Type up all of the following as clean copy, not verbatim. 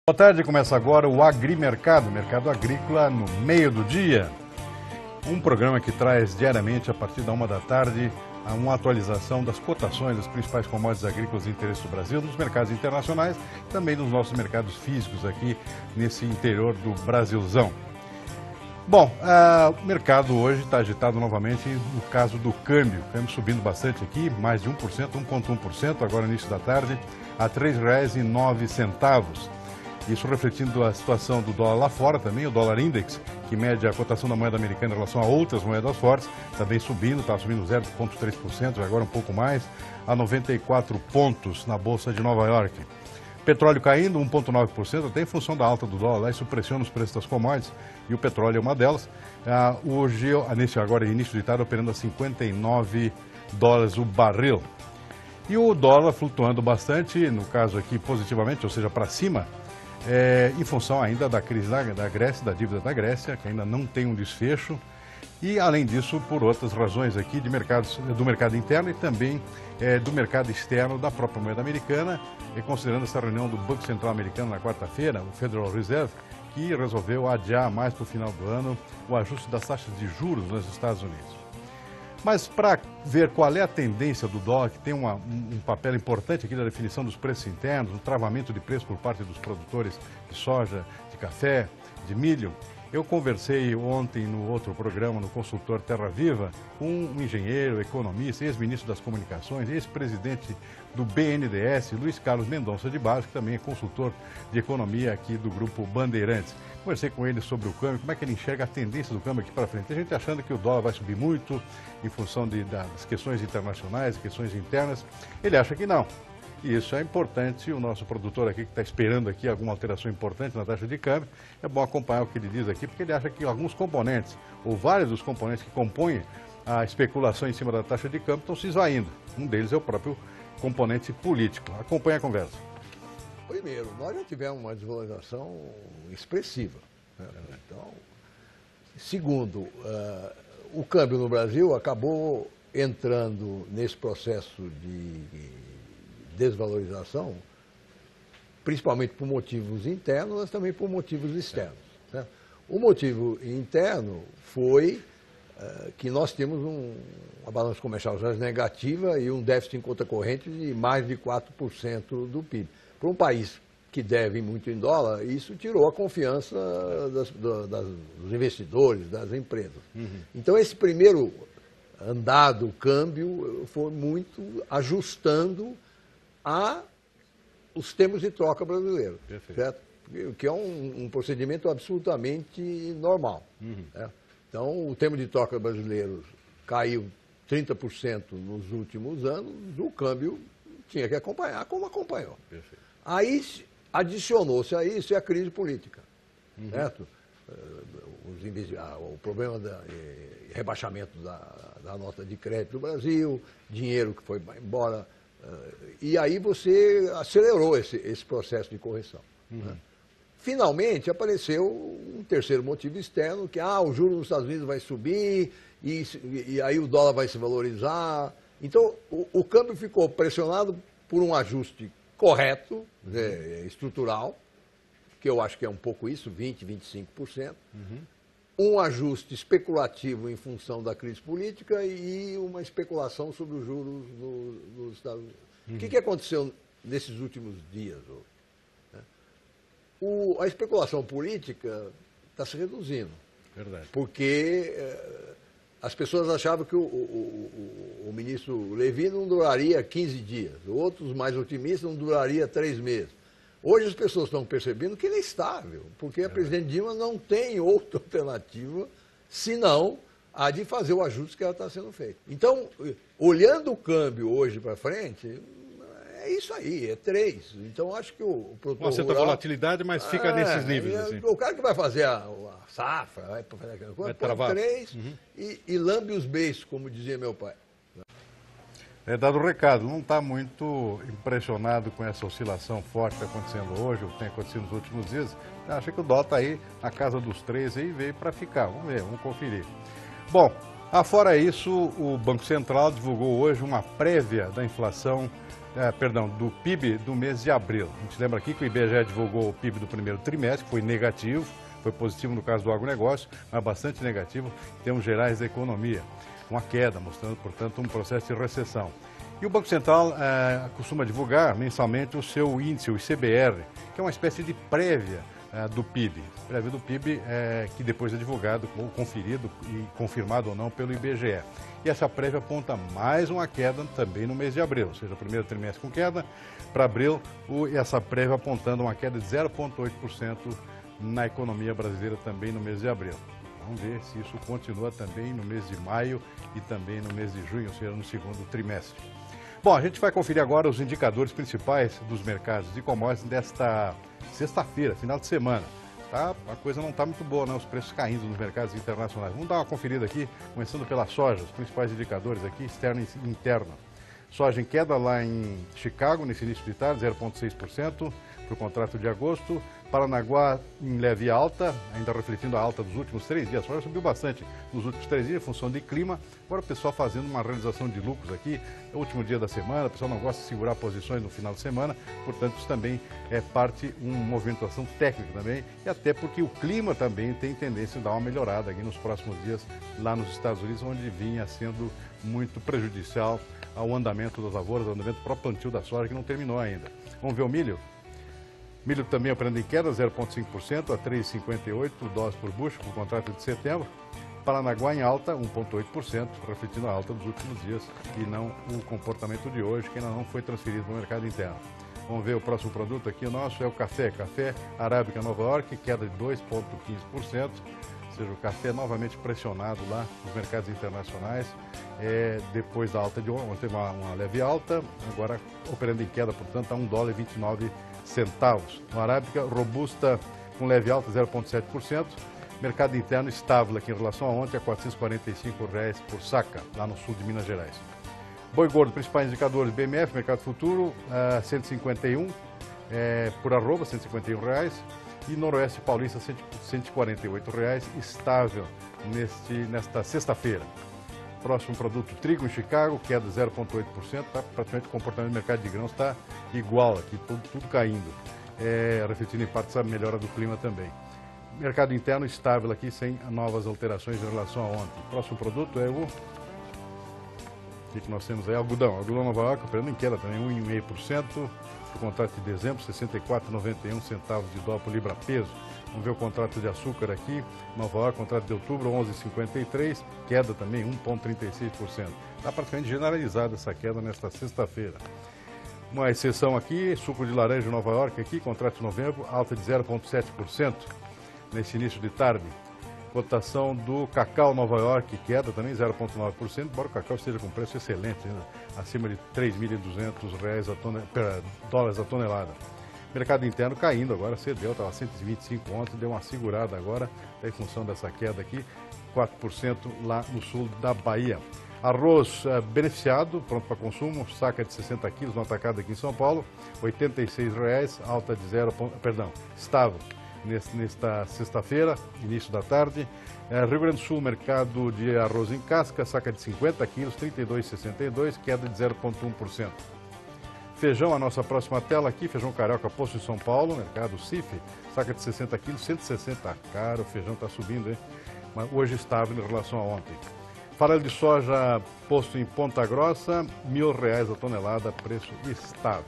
Boa tarde, começa agora o Agrimercado, mercado agrícola no meio do dia. Um programa que traz diariamente, a partir da 1 da tarde, uma atualização das cotações das principais commodities agrícolas de interesse do Brasil, nos mercados internacionais, também nos nossos mercados físicos aqui nesse interior do Brasilzão. Bom, o mercado hoje está agitado novamente no caso do câmbio. O câmbio subindo bastante aqui, mais de 1%, 1,1% agora no início da tarde, a R$ 3,09. Isso refletindo a situação do dólar lá fora também, o dólar index, que mede a cotação da moeda americana em relação a outras moedas fortes, também subindo, está subindo 0,3%, agora um pouco mais, a 94 pontos na Bolsa de Nova York. Petróleo caindo 1,9%, até em função da alta do dólar, isso pressiona os preços das commodities, e o petróleo é uma delas. Hoje, agora início de tarde, operando a 59 dólares o barril. E o dólar flutuando bastante, no caso aqui positivamente, ou seja, para cima, em função ainda da crise da Grécia, da dívida da Grécia, que ainda não tem um desfecho, e além disso, por outras razões aqui do mercado interno e também do mercado externo da própria moeda americana, considerando essa reunião do Banco Central americano na quarta-feira, o Federal Reserve, que resolveu adiar mais para o final do ano o ajuste das taxas de juros nos Estados Unidos. Mas para ver qual é a tendência do dólar, que tem um papel importante aqui na definição dos preços internos, no travamento de preço por parte dos produtores de soja, de café, de milho, eu conversei ontem no outro programa, no Consultor Terra Viva, com um engenheiro, economista, ex-ministro das Comunicações, ex-presidente do BNDES, Luiz Carlos Mendonça de Barros, que também é consultor de economia aqui do Grupo Bandeirantes. Conversei com ele sobre o câmbio, como é que ele enxerga a tendência do câmbio aqui para frente. Tem gente achando que o dólar vai subir muito em função das questões internacionais, questões internas. Ele acha que não. E isso é importante, o nosso produtor aqui que está esperando aqui alguma alteração importante na taxa de câmbio, é bom acompanhar o que ele diz aqui, porque ele acha que alguns componentes, ou vários dos componentes que compõem a especulação em cima da taxa de câmbio estão se esvaindo. Um deles é o próprio componente político. Acompanhe a conversa. Primeiro, nós já tivemos uma desvalorização expressiva. Então, segundo, o câmbio no Brasil acabou entrando nesse processo de desvalorização, principalmente por motivos internos, mas também por motivos externos. Certo? O motivo interno foi que nós temos uma balança comercial já negativa e um déficit em conta corrente de mais de 4% do PIB. Para um país que deve muito em dólar, isso tirou a confiança dos investidores, das empresas. Uhum. Então, esse primeiro andado, câmbio, foi muito ajustando os termos de troca brasileiros, certo? Que é um procedimento absolutamente normal. Uhum. Né? Então, o termo de troca brasileiro caiu 30% nos últimos anos, o câmbio tinha que acompanhar, como acompanhou. Perfeito. Aí adicionou-se a isso a crise política, uhum. Certo? O problema do rebaixamento da nota de crédito do Brasil, dinheiro que foi embora, e aí você acelerou esse processo de correção. Uhum. Né? Finalmente apareceu um terceiro motivo externo, que o juro nos Estados Unidos vai subir e aí o dólar vai se valorizar. Então o câmbio ficou pressionado por um ajuste correto, estrutural, que eu acho que é um pouco isso, 20%, 25%. Uhum. Um ajuste especulativo em função da crise política e uma especulação sobre os juros nos Estados Unidos. Uhum. O que aconteceu nesses últimos dias? A especulação política está se reduzindo. Verdade. Porque as pessoas achavam que o ministro Levi não duraria 15 dias, outros mais otimistas não duraria 3 meses. Hoje as pessoas estão percebendo que ele é estável, porque a presidente Dilma não tem outra alternativa senão a de fazer o ajuste que ela está sendo feito. Então, olhando o câmbio hoje para frente, é isso aí, é 3. Então, acho que o produtor uma certa volatilidade, mas fica nesses níveis. Assim. O cara que vai fazer a safra, vai fazer aquela coisa, põe 3 uhum. e lambe os beiços, como dizia meu pai. Dado o recado, não está muito impressionado com essa oscilação forte que está acontecendo hoje, ou que tem acontecido nos últimos dias. Acha que o dólar está aí na casa dos 3 e veio para ficar. Vamos ver, vamos conferir. Bom, fora isso, o Banco Central divulgou hoje uma prévia da inflação do PIB do mês de abril. A gente lembra aqui que o IBGE divulgou o PIB do primeiro trimestre, que foi negativo, foi positivo no caso do agronegócio, mas bastante negativo em termos gerais da economia. Uma queda, mostrando, portanto, um processo de recessão. E o Banco Central costuma divulgar mensalmente o seu índice, o ICBR, que é uma espécie de prévia do PIB. Prévia do PIB que depois é divulgado, conferido e confirmado ou não pelo IBGE. E essa prévia aponta mais uma queda também no mês de abril, ou seja, o primeiro trimestre com queda, para abril, essa prévia apontando uma queda de 0,8% na economia brasileira também no mês de abril. Vamos ver se isso continua também no mês de maio e também no mês de junho, ou seja, no segundo trimestre. Bom, a gente vai conferir agora os indicadores principais dos mercados de commodities desta sexta-feira, final de semana. Tá? A coisa não está muito boa, né? Os preços caindo nos mercados internacionais. Vamos dar uma conferida aqui, começando pela soja, os principais indicadores aqui, externa e interna. Soja em queda lá em Chicago, nesse início de tarde, 0,6% para o contrato de agosto. Paranaguá em leve alta, ainda refletindo a alta dos últimos 3 dias. A soja subiu bastante nos últimos 3 dias, em função de clima. Agora o pessoal fazendo uma realização de lucros aqui, é o último dia da semana, o pessoal não gosta de segurar posições no final de semana, portanto isso também é parte, uma movimentação técnica também, e até porque o clima também tem tendência a dar uma melhorada aqui nos próximos dias lá nos Estados Unidos, onde vinha sendo muito prejudicial ao andamento das lavouras, ao andamento do próprio plantio da soja, que não terminou ainda. Vamos ver o milho? Milho também operando em queda, 0,5% a 3,58 dólares por bushel por contrato de setembro. Paranaguá em alta, 1,8%, refletindo a alta dos últimos dias e não o comportamento de hoje, que ainda não foi transferido para o mercado interno. Vamos ver o próximo produto aqui, o nosso é o café. Café Arábica Nova York, queda de 2,15%, ou seja, o café novamente pressionado lá nos mercados internacionais. Depois da alta de ontem, teve uma leve alta, agora operando em queda, portanto, a 1 dólar e 29 centavos. No Arábica, robusta com leve alta, 0,7%. Mercado interno estável aqui em relação a ontem, a R$ 445 por saca, lá no sul de Minas Gerais. Boi gordo, principais indicadores, BMF, mercado futuro, 151 por arroba, R$ 151. E Noroeste Paulista, R$ 148, estável nesta sexta-feira. Próximo produto, trigo em Chicago, queda de 0,8%, tá? Praticamente o comportamento do mercado de grãos está igual aqui, tudo caindo, refletindo em parte essa melhora do clima também. Mercado interno estável aqui, sem novas alterações em relação a ontem. Próximo produto é o que nós temos aí? Algodão. Algodão Nova York, operando em queda também, 1,5%. O contrato de dezembro, 64,91 centavos de dólar por libra peso. Vamos ver o contrato de açúcar aqui, Nova York, contrato de outubro, 11,53, queda também, 1,36%. Está praticamente generalizada essa queda nesta sexta-feira. Uma exceção aqui, suco de laranja Nova York aqui, contrato de novembro, alta de 0,7% nesse início de tarde. Cotação do cacau Nova York, queda também 0,9%, embora o cacau esteja com preço excelente, acima de 3.200 dólares a tonelada. Mercado interno caindo agora, cedeu, estava 125 ontem, deu uma segurada agora, em função dessa queda aqui, 4% lá no sul da Bahia. Arroz beneficiado, pronto para consumo, saca de 60 quilos no atacado aqui em São Paulo, R$ 86, alta de estável nesta sexta-feira, início da tarde. Rio Grande do Sul, mercado de arroz em casca, saca de 50 quilos, R$ 32,62, queda de 0,1%. Feijão, a nossa próxima tela aqui, feijão carioca posto em São Paulo, mercado CIF, saca de 60 quilos, 160, caro, o feijão está subindo, hein? Mas hoje estável em relação a ontem. Farelo de soja posto em Ponta Grossa, R$ 1.000 a tonelada, preço estável.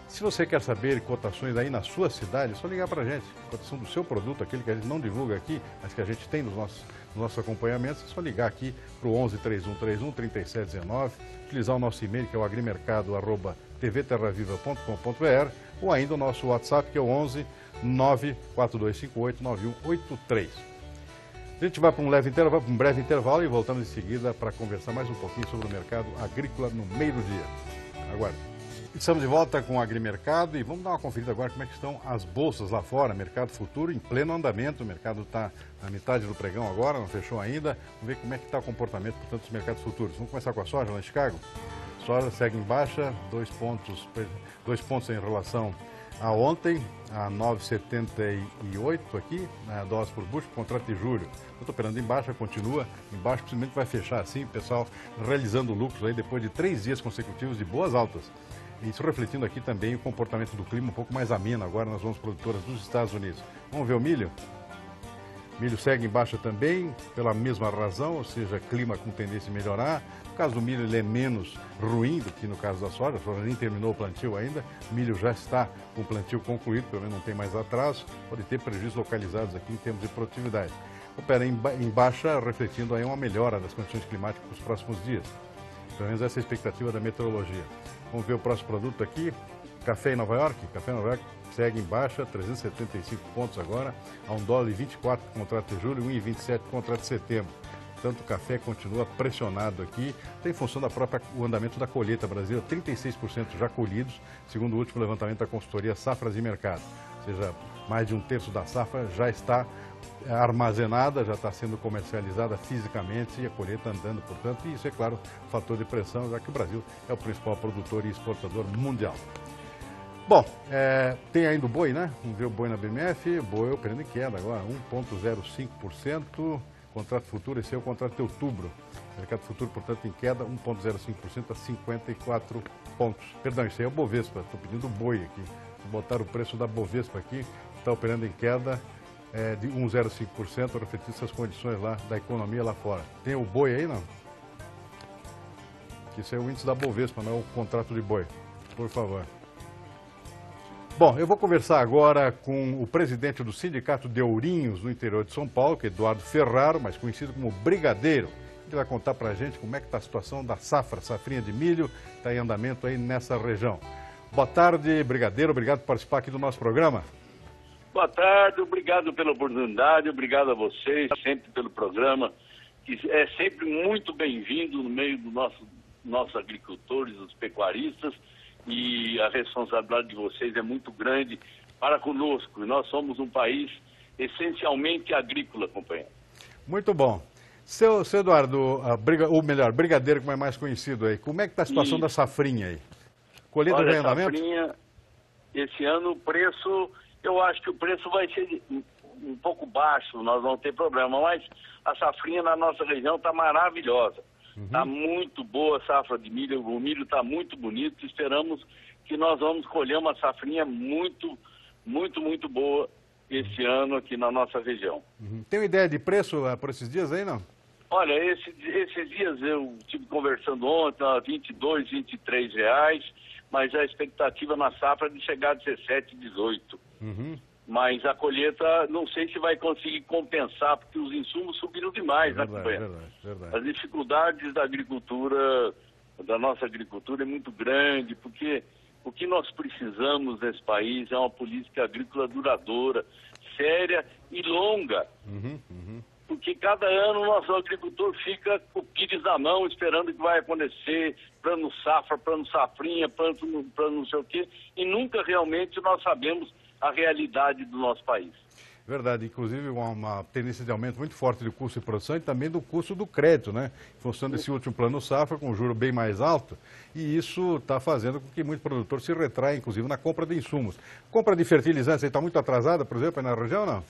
Se você quer saber cotações aí na sua cidade, é só ligar para a gente. Cotação do seu produto, aquele que a gente não divulga aqui, mas que a gente tem nos nossos acompanhamentos, é só ligar aqui para o 11 3131 3719, utilizar o nosso e-mail, que é o agrimercado@tvterraviva.com.br, ou ainda o nosso WhatsApp, que é o 11 94258 9183. A gente vai para um breve intervalo e voltamos em seguida para conversar mais um pouquinho sobre o mercado agrícola no meio do dia. Aguarde. Estamos de volta com o Agrimercado e vamos dar uma conferida agora como é que estão as bolsas lá fora, mercado futuro em pleno andamento, o mercado está na metade do pregão agora, não fechou ainda, vamos ver como é que está o comportamento, portanto, dos mercados futuros. Vamos começar com a soja lá em Chicago. Soja segue em baixa, 2 pontos em relação A ontem, a 9,78 aqui, né, dólares por bushel, contrato de julho. Eu estou operando em baixa, continua em baixa, possivelmente vai fechar assim, o pessoal realizando lucros aí depois de 3 dias consecutivos de boas altas. Isso refletindo aqui também o comportamento do clima um pouco mais ameno agora nas zonas produtoras dos Estados Unidos. Vamos ver o milho? Milho segue em baixa também, pela mesma razão, ou seja, clima com tendência a melhorar. No caso do milho, ele é menos ruim do que no caso da soja. A soja nem terminou o plantio ainda. O milho já está com o plantio concluído, pelo menos não tem mais atraso. Pode ter prejuízos localizados aqui em termos de produtividade. Opera em baixa, refletindo aí uma melhora das condições climáticas para os próximos dias. Pelo menos essa é a expectativa da meteorologia. Vamos ver o próximo produto aqui. Café em Nova York. Café em Nova York segue em baixa, 375 pontos agora, a $1,24 contrato de julho e 1,27 contrato de setembro. Portanto, o café continua pressionado aqui, tem função da própria o andamento da colheita brasileira, 36% já colhidos, segundo o último levantamento da consultoria Safras e Mercado. Ou seja, mais de 1/3 da safra já está armazenada, já está sendo comercializada fisicamente e a colheita andando, portanto, e isso é claro, fator de pressão, já que o Brasil é o principal produtor e exportador mundial. Bom, tem ainda o boi, né? Vamos ver o boi na BMF, boi operando em queda agora, 1,05%, contrato futuro, esse é o contrato de outubro. Mercado futuro, portanto, em queda, 1,05% a 54 pontos. Perdão, isso aí é o Bovespa, estou pedindo o boi aqui. Vou botar o preço da Bovespa aqui, está operando em queda de 1,05%, refletindo essas condições lá da economia lá fora. Tem o boi aí, não? Isso é o índice da Bovespa, não é o contrato de boi, por favor. Bom, eu vou conversar agora com o presidente do Sindicato de Ourinhos no interior de São Paulo, que é Eduardo Ferraro, mais conhecido como Brigadeiro. Ele vai contar para a gente como é que está a situação da safrinha de milho, está em andamento aí nessa região. Boa tarde, Brigadeiro, obrigado por participar aqui do nosso programa. Boa tarde, obrigado pela oportunidade, obrigado a vocês sempre pelo programa, que é sempre muito bem-vindo no meio dos nossos agricultores, dos pecuaristas, e a responsabilidade de vocês é muito grande para conosco. Nós somos um país essencialmente agrícola, companheiro. Muito bom. Seu Eduardo, ou melhor, Brigadeiro, como é mais conhecido aí, como é que está a situação da safrinha aí? Colheita de andamento? Safrinha, esse ano o preço, eu acho que o preço vai ser um pouco baixo, nós vamos ter problema, mas a safrinha na nossa região está maravilhosa. Está muito boa a safra de milho, o milho está muito bonito, esperamos que nós vamos colher uma safrinha muito boa esse ano aqui na nossa região. Tem uma ideia de preço por esses dias aí, não? Olha, esses dias eu estive conversando ontem, a R$22, R$23, mas a expectativa na safra é de chegar a 17, 18. Mas a colheita, não sei se vai conseguir compensar, porque os insumos subiram demais, né, companheiro? Verdade. As dificuldades da agricultura, da nossa agricultura é muito grande, porque o que nós precisamos nesse país é uma política agrícola duradoura, séria e longa. Porque cada ano o nosso agricultor fica com o pires na mão, esperando o que vai acontecer, plano safra, plano safrinha, plano não sei o quê, e nunca realmente nós sabemos a realidade do nosso país. Verdade, inclusive uma tendência de aumento muito forte do custo de produção e também do custo do crédito, né? Em função desse último plano safra, com um juro bem mais alto, e isso está fazendo com que muito produtor se retraia, inclusive, na compra de insumos. Compra de fertilizantes está muito atrasada, por exemplo, na região, não?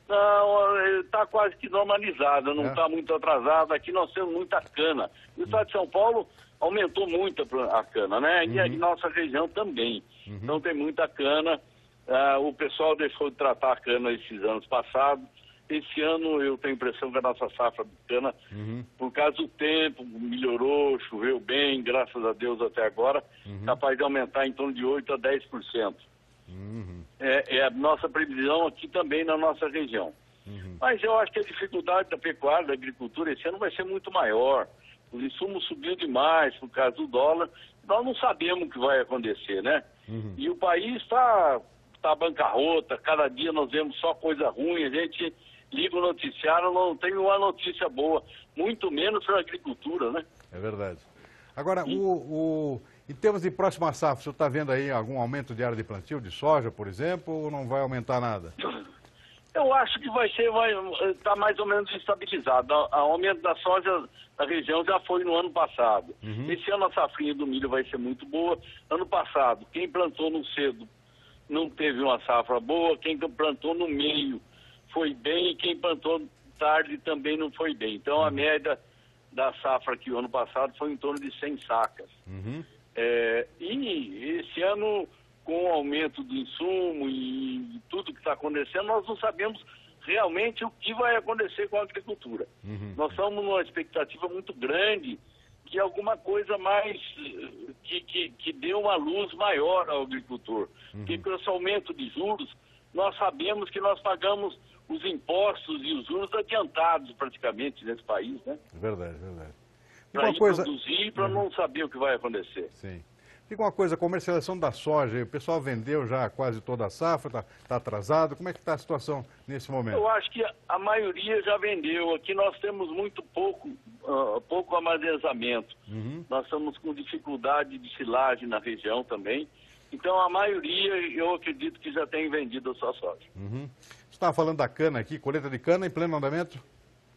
Não, está quase que normalizada, não está muito atrasada. Aqui nós temos muita cana. No estado de São Paulo aumentou muito a cana, né? E a nossa região também. Então tem muita cana. O pessoal deixou de tratar a cana esses anos passados. Esse ano eu tenho a impressão que a nossa safra de cana, por causa do tempo, melhorou, choveu bem, graças a Deus até agora, capaz de aumentar em torno de 8% a 10%. É a nossa previsão aqui também na nossa região. Mas eu acho que a dificuldade da pecuária, da agricultura, esse ano vai ser muito maior. Os insumos subiu demais por causa do dólar. Nós não sabemos o que vai acontecer, né? E o país está bancarrota, cada dia nós vemos só coisa ruim, a gente liga o noticiário, não tem uma notícia boa, muito menos para a agricultura, né? É verdade. Agora, em termos de próxima safra, o senhor está vendo aí algum aumento de área de plantio, de soja, por exemplo, ou não vai aumentar nada? Eu acho que vai estar mais ou menos estabilizado. O aumento da soja na região já foi no ano passado. Esse ano a safrinha do milho vai ser muito boa. Ano passado, quem plantou no cedo não teve uma safra boa, quem plantou no meio foi bem, e quem plantou tarde também não foi bem. Então a média da safra aqui o ano passado foi em torno de 100 sacas. E esse ano, com o aumento do insumo e tudo que está acontecendo, nós não sabemos realmente o que vai acontecer com a agricultura. Nós estamos numa expectativa muito grande que alguma coisa mais, que dê uma luz maior ao agricultor. Porque com esse aumento de juros, nós sabemos que nós pagamos os impostos e os juros adiantados praticamente nesse país, né? Verdade, verdade. Para produzir e para não saber o que vai acontecer. Sim. Fica uma coisa, a comercialização da soja, o pessoal vendeu já quase toda a safra, está atrasado, como é que está a situação nesse momento? Eu acho que a maioria já vendeu, aqui nós temos muito pouco armazenamento, nós estamos com dificuldade de silagem na região também, então a maioria eu acredito que já tem vendido a sua soja. Você estava falando da cana aqui, colheita de cana em pleno andamento?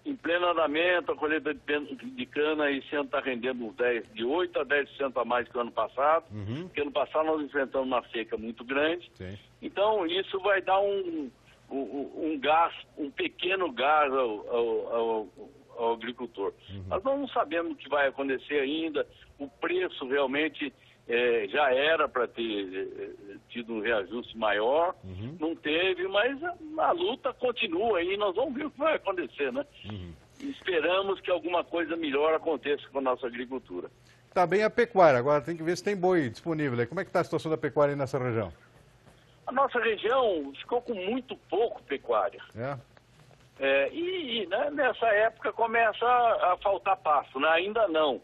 Em pleno andamento, a colheita de cana esse ano está rendendo de 8% a 10% a mais que o ano passado, porque ano passado nós enfrentamos uma seca muito grande. Sim. Então isso vai dar um gás, um pequeno gás ao agricultor. Nós não sabemos o que vai acontecer ainda, o preço realmente já era para ter tido um reajuste maior, não teve, mas a luta continua aí, nós vamos ver o que vai acontecer, né? Esperamos que alguma coisa melhor aconteça com a nossa agricultura. Está bem a pecuária, agora tem que ver se tem boi disponível aí. Como é que está a situação da pecuária aí nessa região? A nossa região ficou com muito pouco pecuária. E né, nessa época começa a faltar pasto, né? Ainda não.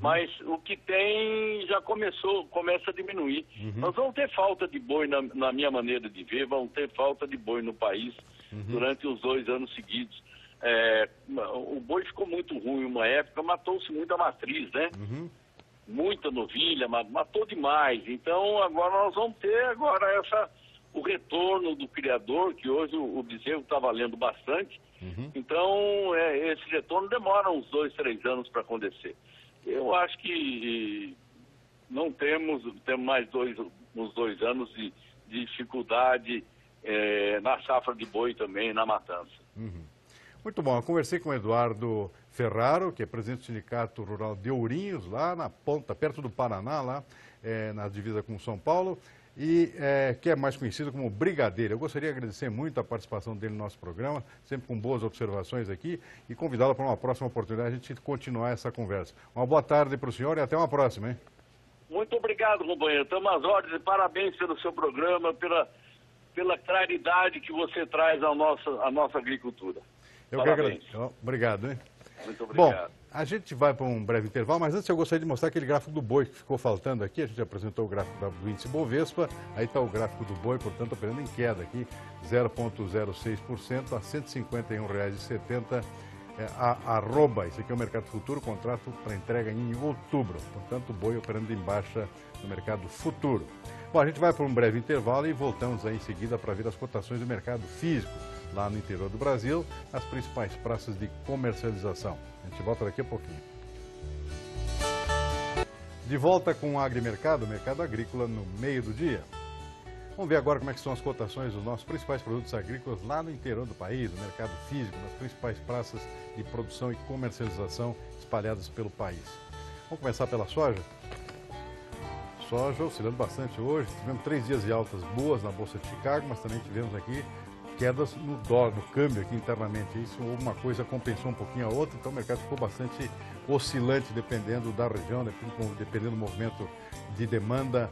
Mas o que tem já começa a diminuir. Nós vamos ter falta de boi, na minha maneira de ver, vamos ter falta de boi no país durante os 2 anos seguidos. O boi ficou muito ruim uma época, matou-se muita matriz, né? Muita novilha, matou demais. Então agora nós vamos ter o retorno do criador, que hoje o bezerro está valendo bastante. Então esse retorno demora uns 2, 3 anos para acontecer. Eu acho que não temos mais uns 2 anos de dificuldade na safra de boi também, na matança. Muito bom, eu conversei com o Eduardo Ferraro, que é presidente do Sindicato Rural de Ourinhos, lá na ponta, perto do Paraná, lá na divisa com São Paulo, e que é mais conhecido como Brigadeiro. Eu gostaria de agradecer muito a participação dele no nosso programa, sempre com boas observações aqui, e convidá-lo para uma próxima oportunidade a gente continuar essa conversa. Uma boa tarde para o senhor e até uma próxima, hein? Muito obrigado, companheiro. Estamos às ordens e parabéns pelo seu programa, pela claridade que você traz à nossa agricultura. Eu que agradeço. Obrigado, hein? Muito obrigado. Bom, a gente vai para um breve intervalo, mas antes eu gostaria de mostrar aquele gráfico do boi que ficou faltando aqui. A gente apresentou o gráfico do índice Bovespa, aí está o gráfico do boi, portanto, operando em queda aqui, 0,06% a R$ 151,70 a arroba. Esse aqui é o mercado futuro, contrato para entrega em outubro. Portanto, o boi operando em baixa no mercado futuro. Bom, a gente vai para um breve intervalo e voltamos aí em seguida para ver as cotações do mercado físico lá no interior do Brasil, nas principais praças de comercialização. A gente volta daqui a pouquinho. De volta com o Agrimercado, o mercado agrícola no meio do dia. Vamos ver agora como é que são as cotações dos nossos principais produtos agrícolas lá no interior do país, no mercado físico, nas principais praças de produção e comercialização espalhadas pelo país. Vamos começar pela soja. Soja oscilando bastante hoje, tivemos 3 dias de altas boas na Bolsa de Chicago, mas também tivemos aqui quedas no dólar, no câmbio aqui internamente. Isso, uma coisa compensou um pouquinho a outra, então o mercado ficou bastante oscilante dependendo da região, dependendo do movimento de demanda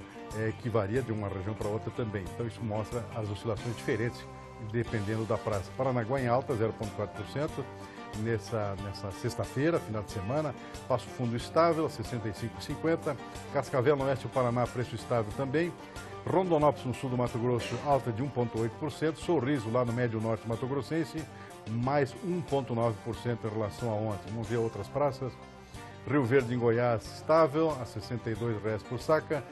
que varia de uma região para outra também. Então isso mostra as oscilações diferentes dependendo da praça. Paranaguá em alta, 0,4%. Nessa sexta-feira, final de semana, Passo Fundo estável, 65,50. Cascavel no oeste do Paraná, preço estável também. Rondonópolis no sul do Mato Grosso, alta de 1,8%. Sorriso lá no médio norte Mato Grossense, mais 1,9% em relação a ontem. Vamos ver outras praças. Rio Verde em Goiás, estável, a R$ 62,00 por saca.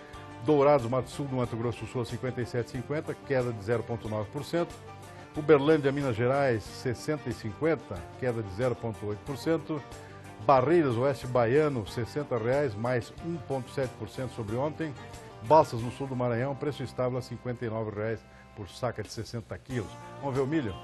Dourados, Mato Sul do Mato Grosso do Sul, a 57,50, queda de 0,9%. Uberlândia, Minas Gerais, 60,50, queda de 0,8%. Barreiras, Oeste Baiano, R$ 60,00, mais 1,7% sobre ontem. Balsas no sul do Maranhão, preço estável a R$ 59,00 por saca de 60 quilos. Vamos ver o milho?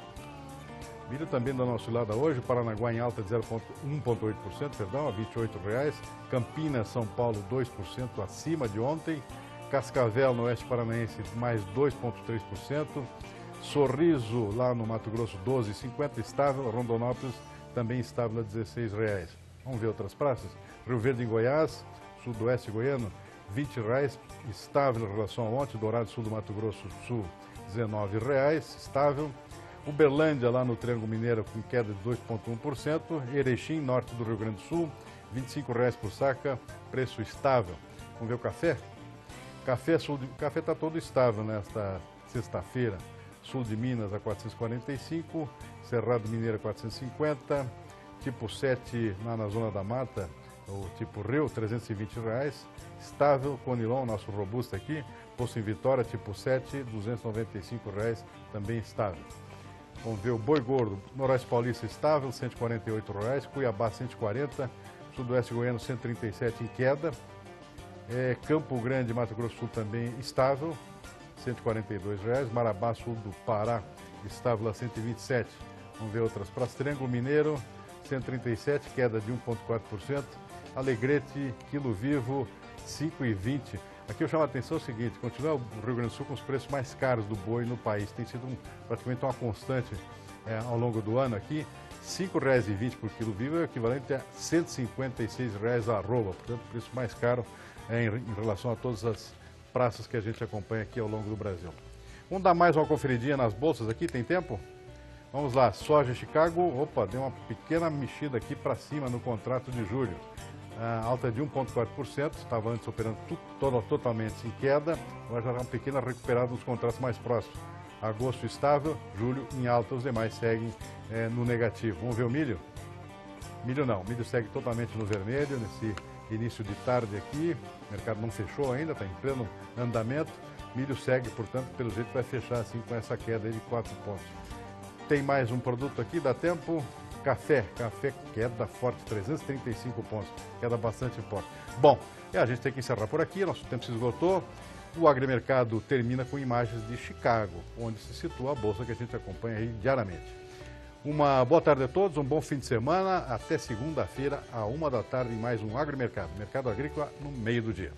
Milho também dando uma oscilada hoje, Paranaguá em alta de 1,8%, perdão, a R$ 28,00. Campinas, São Paulo, 2% acima de ontem. Cascavel, no oeste paranaense, mais 2,3%. Sorriso, lá no Mato Grosso, 12,50, estável. Rondonópolis, também estável a R$ 16,00. Vamos ver outras praças? Rio Verde, em Goiás, sudoeste goiano, R$ 20,00, estável em relação ao ontem. Dourado, sul do Mato Grosso do Sul, R$ 19,00, estável. Uberlândia, lá no Triângulo Mineiro, com queda de 2,1%. Erechim, norte do Rio Grande do Sul, R$ 25,00 por saca, preço estável. Vamos ver o café? Café está todo estável nesta sexta-feira. Sul de Minas a 445, Cerrado Mineiro a 450, tipo 7 na zona da mata, o tipo Rio, R$ 320,00. Estável, Conilon, nosso robusto aqui, Poço em Vitória, tipo 7, R$ 295,00, também estável. Vamos ver o boi gordo, Noroeste Paulista estável, R$ 148,00, Cuiabá 140, Sudoeste Goiano 137 em queda, Campo Grande, Mato Grosso do Sul também estável, R$ 142,00, Marabá, sul do Pará, estável a 127. Vamos ver outras praças, Triângulo Mineiro 137, queda de 1,4%, Alegrete, quilo vivo, R$ 5,20. Aqui eu chamo a atenção o seguinte, continua o Rio Grande do Sul com os preços mais caros do boi no país. Tem sido praticamente uma constante ao longo do ano aqui. R$ 5,20 por quilo vivo é o equivalente a R$ 156,00 a arroba. Portanto, o preço mais caro em relação a todas as praças que a gente acompanha aqui ao longo do Brasil. Vamos dar mais uma conferidinha nas bolsas aqui, tem tempo? Vamos lá, soja Chicago, opa, deu uma pequena mexida aqui para cima no contrato de julho. Alta de 1,4%, estava antes operando totalmente em queda, agora já está uma pequena recuperada nos contratos mais próximos. Agosto estável, julho em alta, os demais seguem no negativo. Vamos ver o milho? Milho não, o milho segue totalmente no vermelho, nesse início de tarde aqui, o mercado não fechou ainda, está em pleno andamento. Milho segue, portanto, pelo jeito vai fechar assim com essa queda aí de 4 pontos. Tem mais um produto aqui, dá tempo? Café queda forte, 335 pontos, queda bastante forte. Bom, a gente tem que encerrar por aqui, nosso tempo se esgotou. O agrimercado termina com imagens de Chicago, onde se situa a bolsa que a gente acompanha aí diariamente. Uma boa tarde a todos, um bom fim de semana, até segunda-feira, à 1 da tarde, em mais um agrimercado, mercado agrícola no meio do dia.